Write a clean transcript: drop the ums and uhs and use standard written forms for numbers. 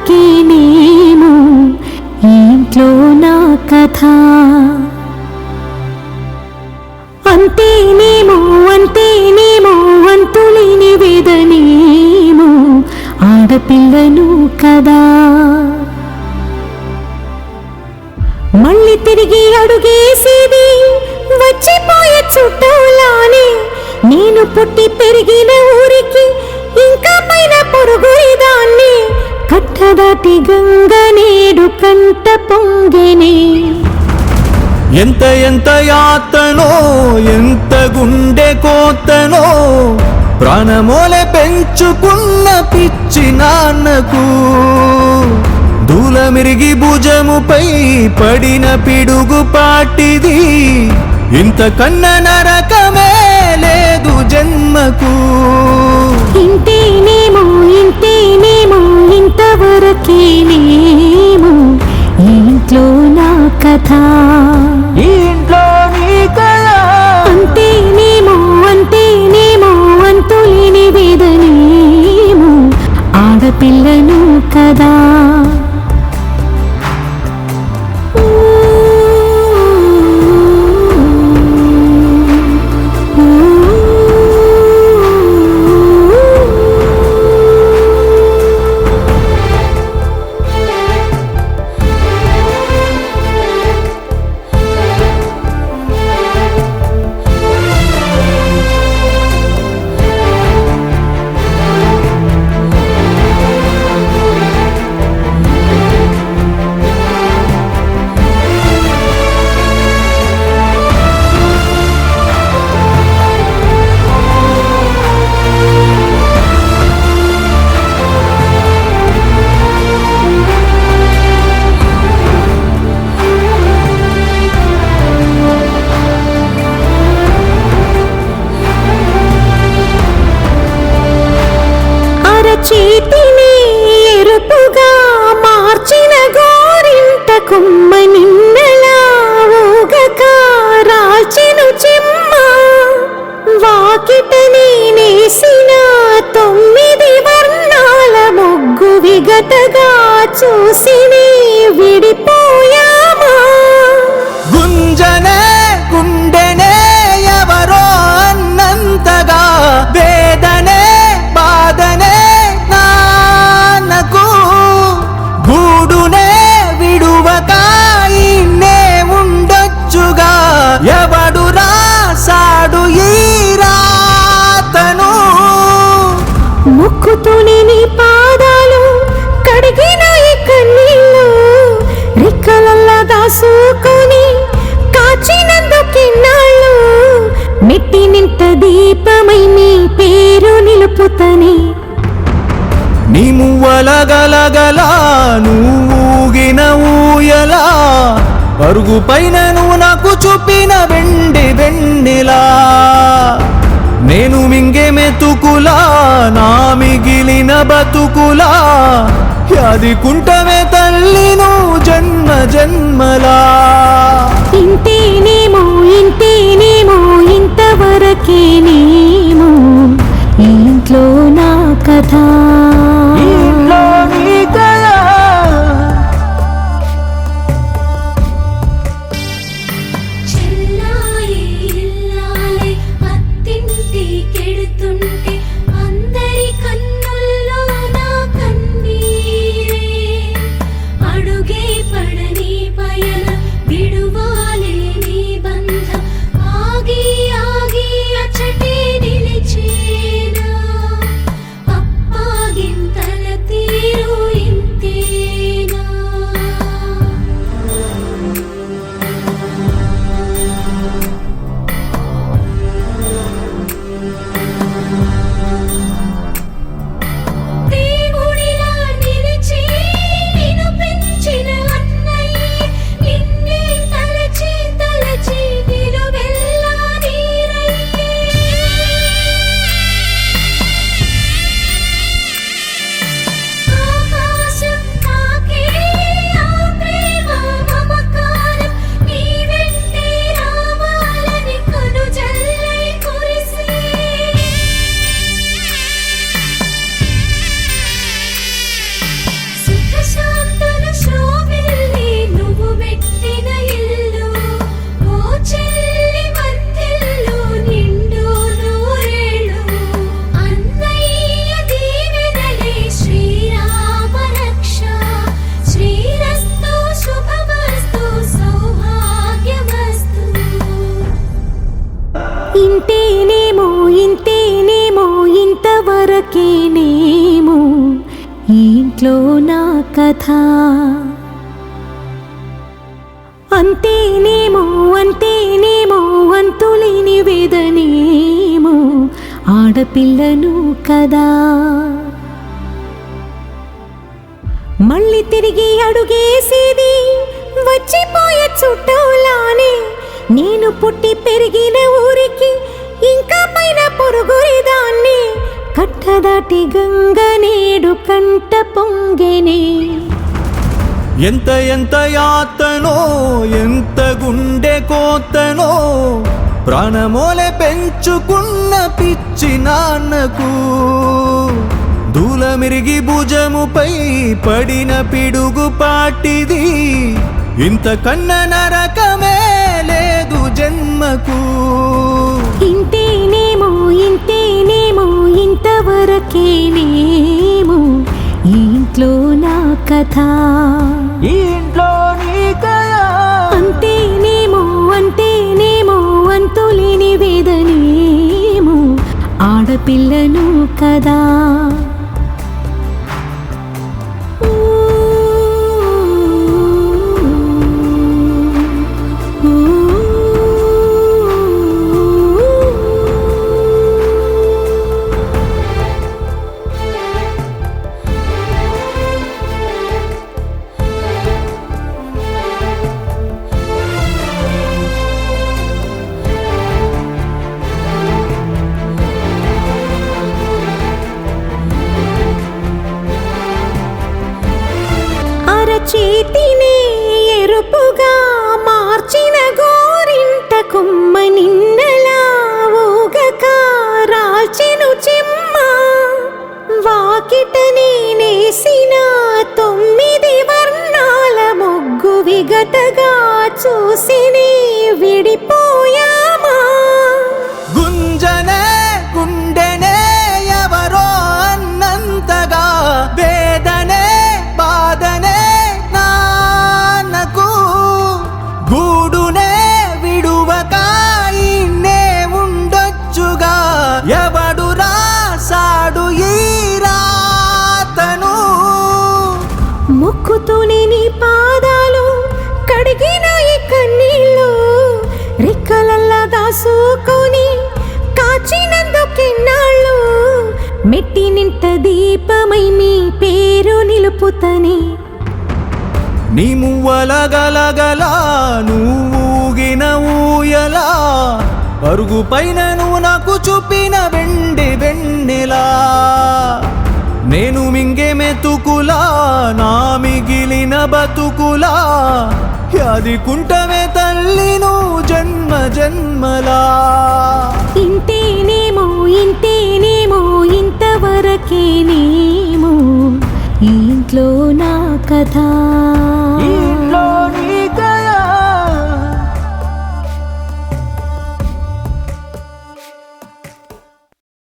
వరకేనేమో ఇంట్లో నా కథ. అంతేనేమో అంతేనేమో అంతులేని వేదనేమో ఆడపిల్లను కదా. మళ్ళీ తిరిగి అడుగేసేది వచ్చిపోయే చుట్టూలానే. నేను పుట్టి పెరిగిన ఊరికి ఇంకా పైన పొరుగుదాన్ని. కట్టదాటి గంగ నేడు కంట పొంగెనే. ఎంత ఎంత యాతనో ఎంత గుండె కోతనో ప్రాణమోలే పెంచుకున్న పిచ్చి నాన్నకు. దూలమిరిగి భుజముపై పడిన పిడుగు పాటిది. ఇంతకన్న నరకమే లేదు జన్మకు. ఇంతేనేమో ఇంతేనేమో ఇంతవరకేనేమో ఇంట్లో నా కథ. ఇంట్లో నీ కథ. అంతేనేమో అంతేనేమో అంతులేని వేదనేమో ఆడపిల్లను కదా. చేతిని ఎరుపుగా మార్చిన గోరింట కొమ్మ నిన్నలా ఊగక రాల్చెను చెమ్మ. వాకిటని నేసిన 9 వర్ణాల ముగ్గు విగతగా చూసిని విడిపోయామా. గుంజనే గుండెనే ఎవరో అన్నంతగా వేదనే బాధనే నాన్నకు. గూడునే విడువక ఇన్నే ఉండొచ్చుగా. ఎవడు రాసాడు ఈ రాతను. ముక్కుతోనే నీ పాదాలు కడిగిన ఈ కన్నీళ్ళు రెక్కలల్లా దాసుకొని కాచినందుకిన్నాళ్ళు. మెట్టి నింట దీపమై నీ పేరు నిలుపుతని. నీ మువ్వలగలగల నువ్వుగిన ఊయలా. అరుగు పైన నువ్వు నాకు చూపిన వెండి వెన్నెలా. నేను మింగే మెతుకులా నా మిగిలిన బతుకులా. యాదికుంటమే తల్లి నువ్వు జన్మ జన్మలా. ఇంతేనేమో ఇంతేనేమో ఇంతవరకేనేమో ఇంట్లో నా కథ. ఇంట్లో నీ కథ. చెల్లాయి ఇల్లాలి అత్తింటి కెడుతుంటే అందరి కన్నుల్లో నా కన్నీరే. అడుగే పడని పయన విడువాలే నీ బంధం. ఆగి ఆగి అచ్చటే నిలిచేనా. అప్పా ఇంట్లో నా కథ. అంతేనేమో అంతేనేమో అంతులేని వేదనేమో ఆడపిల్లను కదా. మళ్ళీ తిరిగి అడుగేసేది వచ్చిపోయే చుట్టూలానే. నేను పుట్టి పెరిగిన ఊరికి ఇంకా పైన పొరుగురిదాన్ని. కట్టదాటి గంగ నేడు కంట పొంగెనే. ఎంత ఎంత యాతనో ఎంత గుండె కోతనో ప్రాణమోలే పెంచుకున్న పిచ్చి నాన్నకు. దూలమిరిగి భుజముపై పడిన పిడుగు పాటిది. ఇంత కన్న నరకమే లేదు జన్మకు. ఇంతేనేమో ఇంతేనేమో ఇంతవరకేనేమో ఈ ఇంట్లో నా కథ. ఈ ఇంట్లో నీ కథ. అంతేనేమో అంతేనేమో అంతులేని వేదనేమో ఆడపిల్లను కదా. చేతిని ఎరుపుగా మార్చిన గోరింట కొమ్మ నిన్నలా ఊగక రాల్చెను చెమ్మ. వాకిట నేనేసిన 9 వర్ణాల ముగ్గు విగతగా చూసిని విడిపోయామా. గుంజనే గుండెనే ఎవరో అన్నంతగా వేదనే బాధనే నాన్నకు. గూడునే విడువక ఇన్నే ఉండొచ్చుగా ఎవడు రాసాడు ఈ రాతను. మొక్కుతూనే నీ పాదాలు కడిగిన ఈ కన్నీళ్ళు రెక్కలల్లా దాసుకొని కాచినందుకెన్నాళ్ళు. మెట్టి నింట దీపమై నీ పేరు నిలుపుతనే. నీ మువ్వల గలగల నువ్వుగిన ఊయలా అరుగు పైన నువ్వు నాకు చూపిన వెండి వెన్నెలా. నేను మింగే మెతుకులా నా మిగిలిన బతుకులా అది కుంటమే తల్లి నువ్వు జన్మ జన్మలా. ఇంతేనేమో ఇంతేనేమో ఇంతవరకేనేమో ఈ ఇంట్లో నా కథ.